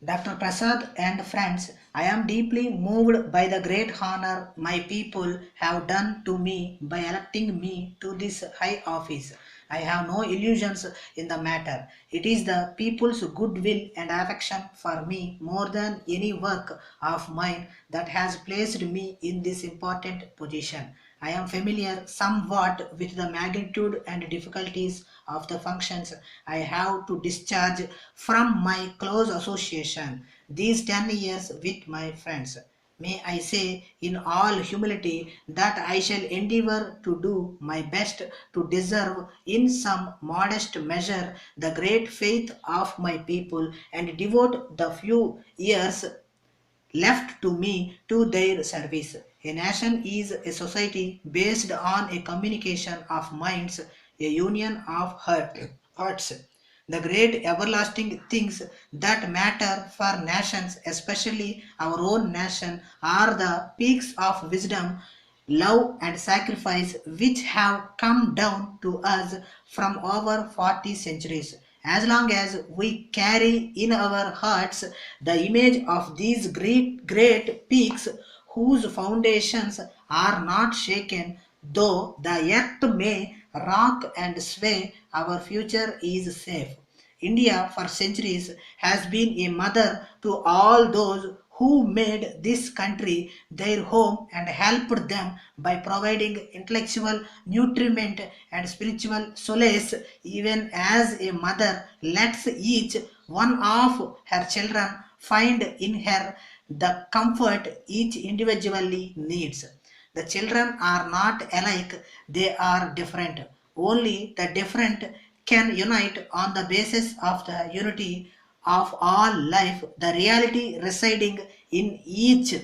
Dr. Prasad and friends, I am deeply moved by the great honor my people have done to me by electing me to this high office. I have no illusions in the matter. It is the people's goodwill and affection for me more than any work of mine that has placed me in this important position. I am familiar somewhat with the magnitude and difficulties of the functions I have to discharge from my close association these 10 years with my friends. May I say in all humility that I shall endeavor to do my best to deserve in some modest measure the great faith of my people and devote the few years left to me to their service. A nation is a society based on a communication of minds, a union of hearts. The great everlasting things that matter for nations, especially our own nation, are the peaks of wisdom, love, and sacrifice which have come down to us from over 40 centuries. As long as we carry in our hearts the image of these great peaks whose foundations are not shaken, though the earth may rock and sway, our future is safe. India for centuries has been a mother to all those who made this country their home and helped them by providing intellectual nutriment and spiritual solace, even as a mother lets each one of her children find in her the comfort each individually needs. The children are not alike, they are different. Only the different can unite on the basis of the unity of all life, the reality residing in each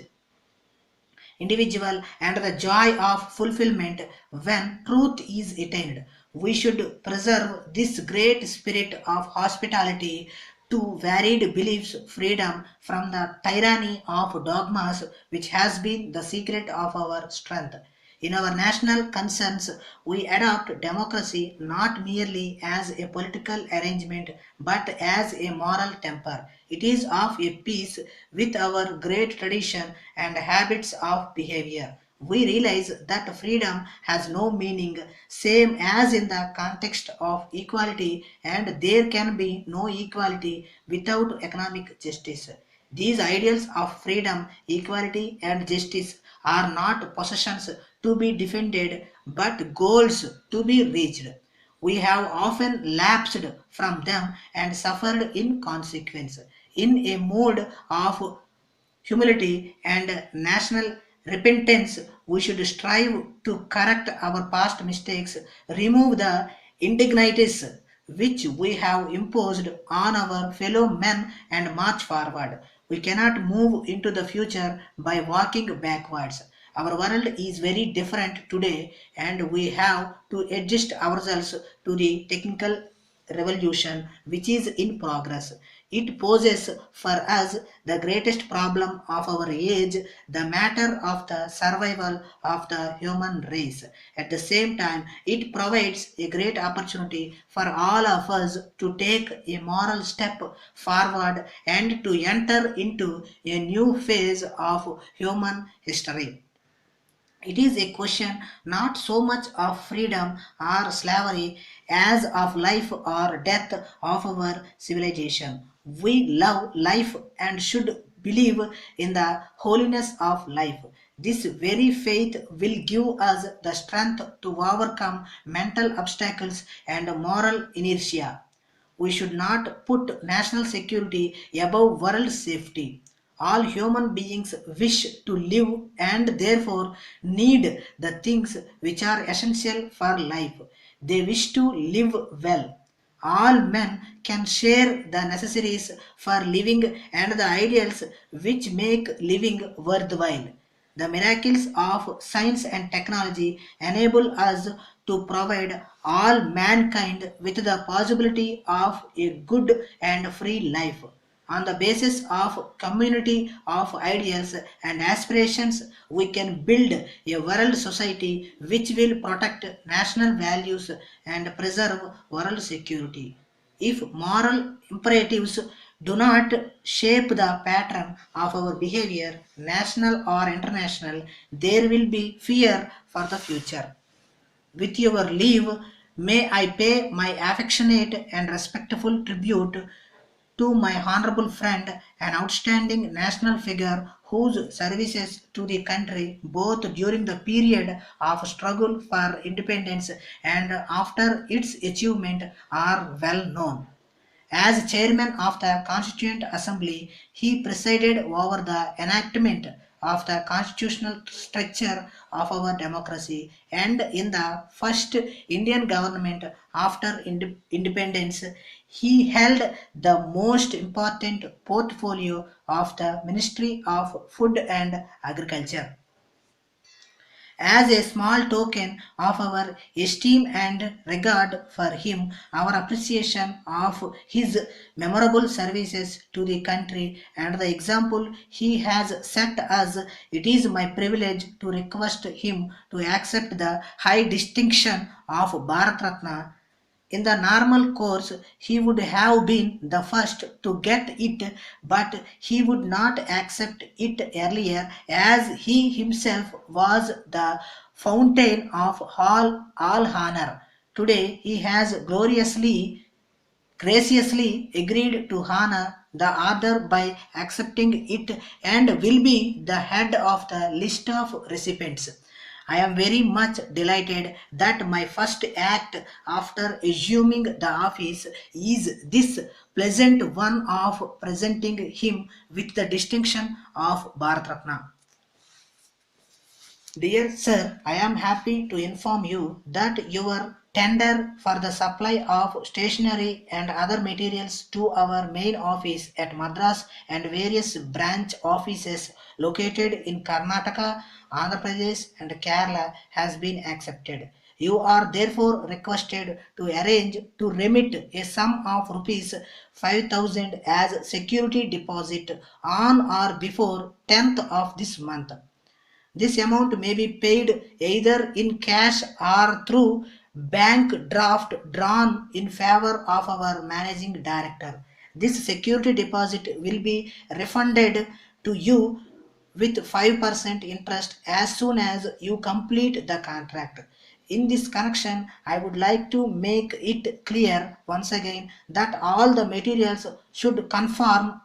individual and the joy of fulfillment when truth is attained. We should preserve this great spirit of hospitality to varied beliefs, freedom from the tyranny of dogmas, which has been the secret of our strength. In our national concerns, we adopt democracy not merely as a political arrangement but as a moral temper. It is of a piece with our great tradition and habits of behavior. We realize that freedom has no meaning, same as in the context of equality, and there can be no equality without economic justice. These ideals of freedom, equality, and justice are not possessions to be defended but goals to be reached. We have often lapsed from them and suffered in consequence. In a mood of humility and national repentance, we should strive to correct our past mistakes, remove the indignities which we have imposed on our fellow men, and march forward. We cannot move into the future by walking backwards. Our world is very different today, and we have to adjust ourselves to the technical revolution which is in progress. It poses for us the greatest problem of our age, the matter of the survival of the human race. At the same time, it provides a great opportunity for all of us to take a moral step forward and to enter into a new phase of human history. It is a question not so much of freedom or slavery as of life or death of our civilization. We love life and should believe in the holiness of life. This very faith will give us the strength to overcome mental obstacles and moral inertia. We should not put national security above world safety. All human beings wish to live and therefore need the things which are essential for life. They wish to live well. All men can share the necessaries for living and the ideals which make living worthwhile. The miracles of science and technology enable us to provide all mankind with the possibility of a good and free life. On the basis of community of ideals and aspirations, we can build a world society which will protect national values and preserve world security. If moral imperatives do not shape the pattern of our behavior, national or international. There will be fear for the future. With your leave, may I pay my affectionate and respectful tribute to my honorable friend, an outstanding national figure whose services to the country, both during the period of struggle for independence and after its achievement, are well known. As chairman of the Constituent Assembly, he presided over the enactment of the constitutional structure of our democracy, and in the first Indian government after independence, he held the most important portfolio of the Ministry of Food and Agriculture. As a small token of our esteem and regard for him, our appreciation of his memorable services to the country and the example he has set us, it is my privilege to request him to accept the high distinction of Bharat Ratna. In the normal course, he would have been the first to get it, but he would not accept it earlier as he himself was the fountain of all honor. Today, he has graciously agreed to honor the order by accepting it and will be the head of the list of recipients. I am very much delighted that my first act after assuming the office is this pleasant one of presenting him with the distinction of Bharat Ratna. Dear Sir, I am happy to inform you that your tender for the supply of stationery and other materials to our main office at Madras and various branch offices located in Karnataka, Andhra Pradesh and Kerala has been accepted. You are therefore requested to arrange to remit a sum of rupees 5,000 as security deposit on or before 10th of this month. This amount may be paid either in cash or through bank draft drawn in favor of our managing director. This security deposit will be refunded to you with 5% interest as soon as you complete the contract. In this connection, I would like to make it clear once again that all the materials should conform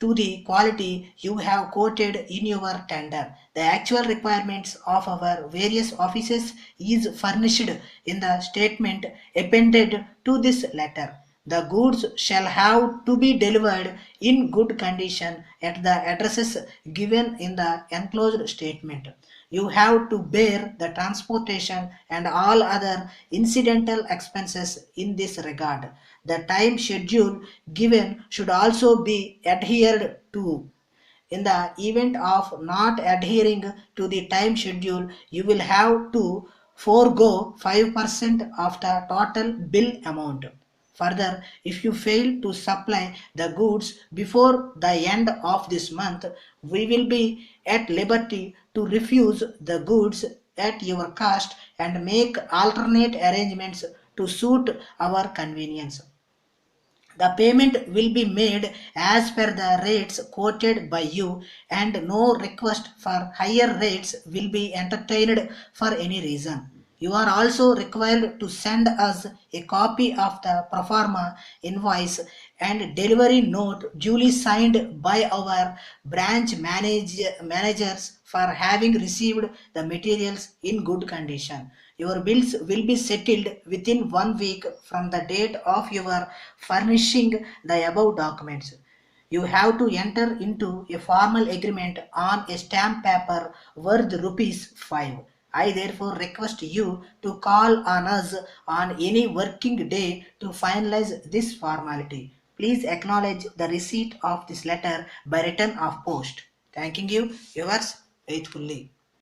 to the quality you have quoted in your tender. The actual requirements of our various offices is furnished in the statement appended to this letter. The goods shall have to be delivered in good condition at the addresses given in the enclosed statement. You have to bear the transportation and all other incidental expenses in this regard. The time schedule given should also be adhered to. In the event of not adhering to the time schedule, you will have to forego 5% of the total bill amount. Further, if you fail to supply the goods before the end of this month, we will be at liberty to refuse the goods at your cost and make alternate arrangements to suit our convenience. The payment will be made as per the rates quoted by you, and no request for higher rates will be entertained for any reason. You are also required to send us a copy of the pro forma invoice and delivery note duly signed by our managers for having received the materials in good condition. Your bills will be settled within 1 week from the date of your furnishing the above documents. You have to enter into a formal agreement on a stamp paper worth rupees 5. I therefore request you to call on us on any working day to finalize this formality. Please acknowledge the receipt of this letter by return of post. Thanking you, yours faithfully.